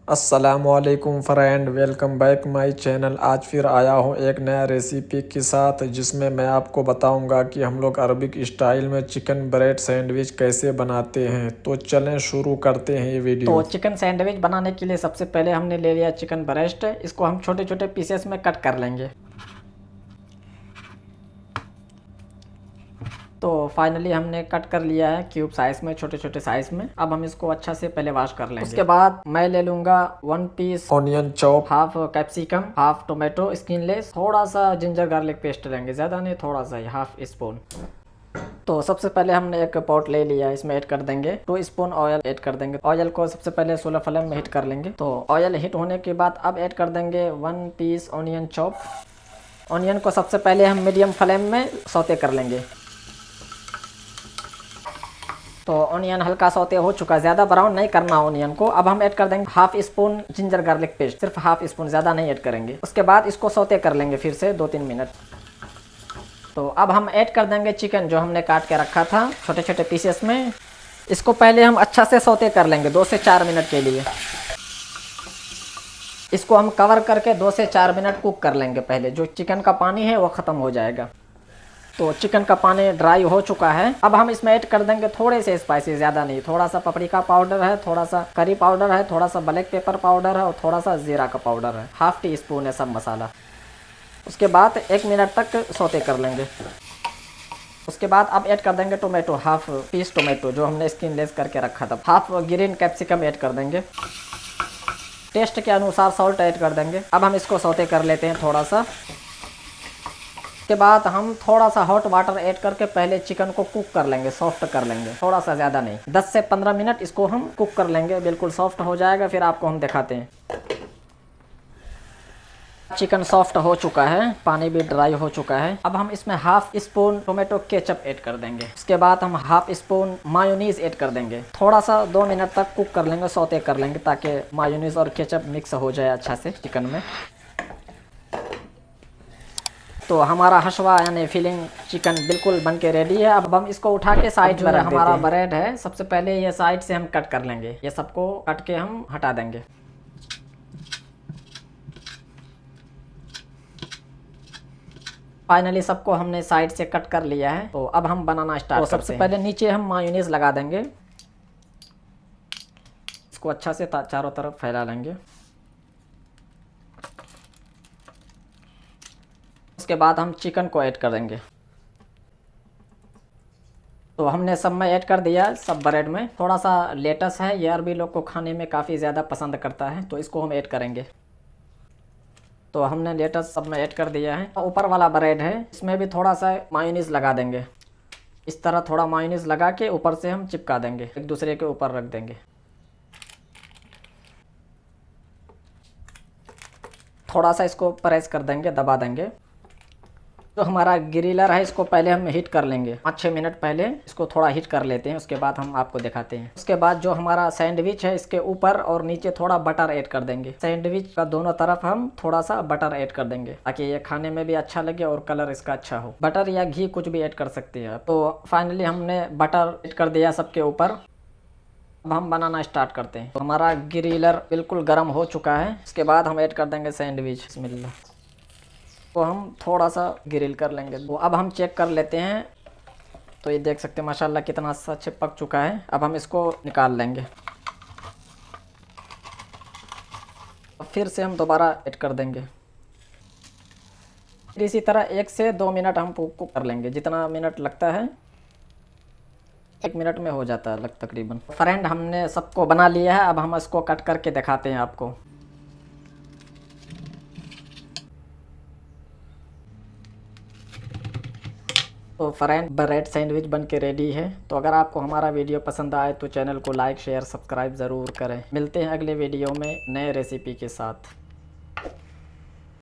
अस्सलामुअलैकुम friend, welcome back my channel. आज फिर आया हूँ एक नया रेसिपी के साथ जिसमें मैं आपको बताऊंगा कि हम लोग अरबिक स्टाइल में चिकन ब्रेड सैंडविच कैसे बनाते हैं। तो चलें शुरू करते हैं ये वीडियो। तो चिकन सैंडविच बनाने के लिए सबसे पहले हमने ले लिया चिकन ब्रेस्ट। इसको हम छोटे छोटे पीसेस में कट कर लेंगे। तो फाइनली हमने कट कर लिया है क्यूब साइज में, छोटे छोटे साइज में। अब हम इसको अच्छा से पहले वॉश कर लेंगे। उसके बाद मैं ले लूंगा 1 piece onion chop, half capsicum, half tomato skinless, थोड़ा सा जिंजर गार्लिक पेस्ट लेंगे, ज्यादा नहीं, थोड़ा सा ही, हाफ स्पून। तो सबसे पहले हमने एक पॉट ले लिया, इसमें ऐड कर देंगे 2 स्पून ऑयल ऐड कर देंगे। ऑयल को सबसे पहले 16 फ्लेम में हीट कर लेंगे। तो ऑयल हीट होने के बाद अब ऐड कर देंगे 1 पीस ऑनियन चॉप। ऑनियन को सबसे पहले हम मीडियम फ्लेम में सौते कर लेंगे। तो ऑनियन हल्का सौते हो चुका, ज़्यादा ब्राउन नहीं करना ऑनियन को। अब हम ऐड कर देंगे half spoon ginger garlic paste, सिर्फ हाफ स्पून, ज़्यादा नहीं ऐड करेंगे। उसके बाद इसको सौते कर लेंगे फिर से 2-3 मिनट। तो अब हम ऐड कर देंगे चिकन जो हमने काट के रखा था छोटे छोटे पीसेस में। इसको पहले हम अच्छा से सौते कर लेंगे 2 से 4 मिनट के लिए। इसको हम कवर करके 2 से 4 मिनट कुक कर लेंगे। पहले जो चिकन का पानी है वो ख़त्म हो जाएगा। तो चिकन का पानी ड्राई हो चुका है। अब हम इसमें ऐड कर देंगे थोड़े से स्पाइसी, ज़्यादा नहीं। थोड़ा सा पपरिका पाउडर है, थोड़ा सा करी पाउडर है, थोड़ा सा ब्लैक पेपर पाउडर है और थोड़ा सा जीरा का पाउडर है, हाफ टी स्पून है सब मसाला। उसके बाद 1 मिनट तक सौते कर लेंगे। उसके बाद अब ऐड कर देंगे टोमेटो, हाफ पीस टोमेटो जो हमने स्किनलेस करके रखा था। हाफ ग्रीन कैप्सिकम ऐड कर देंगे। टेस्ट के अनुसार सॉल्ट ऐड कर देंगे। अब हम इसको सौते कर लेते हैं थोड़ा सा। उसके बाद हम थोड़ा सा हॉट वाटर ऐड करके पहले चिकन को कुक कर लेंगे, सॉफ्ट कर लेंगे, थोड़ा सा, ज़्यादा नहीं। 10 से 15 मिनट इसको हम कुक कर लेंगे, बिल्कुल सॉफ्ट हो जाएगा, फिर आपको हम दिखाते हैं। चिकन सॉफ्ट हो चुका है, पानी भी ड्राई हो चुका है। अब हम इसमें half spoon tomato ketchup add कर देंगे। उसके बाद हम हाफ स्पून मायोनीज ऐड कर देंगे। थोड़ा सा 2 मिनट तक कुक कर लेंगे, सौते कर लेंगे ताकि मायोनीज और केचप मिक्स हो जाए अच्छा से चिकन में। तो हमारा हशवा यानी फिलिंग चिकन बिल्कुल बन के रेडी है। अब हम इसको उठा के साइड में हमारा ब्रेड है, सबसे पहले ये साइड से हम कट कर लेंगे। ये सबको कट के हम हटा देंगे। फाइनली सबको हमने साइड से कट कर लिया है। तो अब हम बनाना स्टार्ट करते हैं। सबसे पहले नीचे हम मायोनीज लगा देंगे। इसको अच्छा से चारों तरफ फैला लेंगे। उसके बाद हम चिकन को ऐड कर देंगे। तो हमने सब में ऐड कर दिया, सब ब्रेड में। थोड़ा सा लेटस है, ये अरबी लोग को खाने में काफ़ी ज़्यादा पसंद करता है, तो इसको हम ऐड करेंगे। तो हमने लेटस सब में ऐड कर दिया है। ऊपर वाला ब्रेड है, इसमें भी थोड़ा सा मायोनीज लगा देंगे। इस तरह थोड़ा मायोनीज लगा के ऊपर से हम चिपका देंगे, एक दूसरे के ऊपर रख देंगे। थोड़ा सा इसको प्रेस कर देंगे, दबा देंगे। तो हमारा ग्रिलर है, इसको पहले हम हीट कर लेंगे। 5-6 मिनट पहले इसको थोड़ा हीट कर लेते हैं, उसके बाद हम आपको दिखाते हैं। उसके बाद जो हमारा सैंडविच है, इसके ऊपर और नीचे थोड़ा बटर ऐड कर देंगे। सैंडविच का दोनों तरफ हम थोड़ा सा बटर ऐड कर देंगे ताकि ये खाने में भी अच्छा लगे और कलर इसका अच्छा हो। बटर या घी कुछ भी ऐड कर सकते हैं। तो फाइनली हमने बटर ऐड कर दिया सबके ऊपर। अब हम बनाना स्टार्ट करते हैं। तो हमारा ग्रिलर बिल्कुल गर्म हो चुका है। इसके बाद हम ऐड कर देंगे सैंडविच। बिस्मिल्लाह। तो हम थोड़ा सा ग्रिल कर लेंगे। तो अब हम चेक कर लेते हैं। तो ये देख सकते हैं माशाल्लाह कितना अच्छा पक चुका है। अब हम इसको निकाल लेंगे। फिर से हम दोबारा ऐड कर देंगे। फिर इसी तरह 1 से 2 मिनट हम कुक कर लेंगे, जितना मिनट लगता है 1 मिनट में हो जाता है तकरीबन। फ्रेंड, हमने सबको बना लिया है। अब हम इसको कट करके दिखाते हैं आपको। तो फ्रेंड, ब्रेड सैंडविच बन के रेडी है। तो अगर आपको हमारा वीडियो पसंद आए तो चैनल को लाइक, शेयर, सब्सक्राइब ज़रूर करें। मिलते हैं अगले वीडियो में नए रेसिपी के साथ।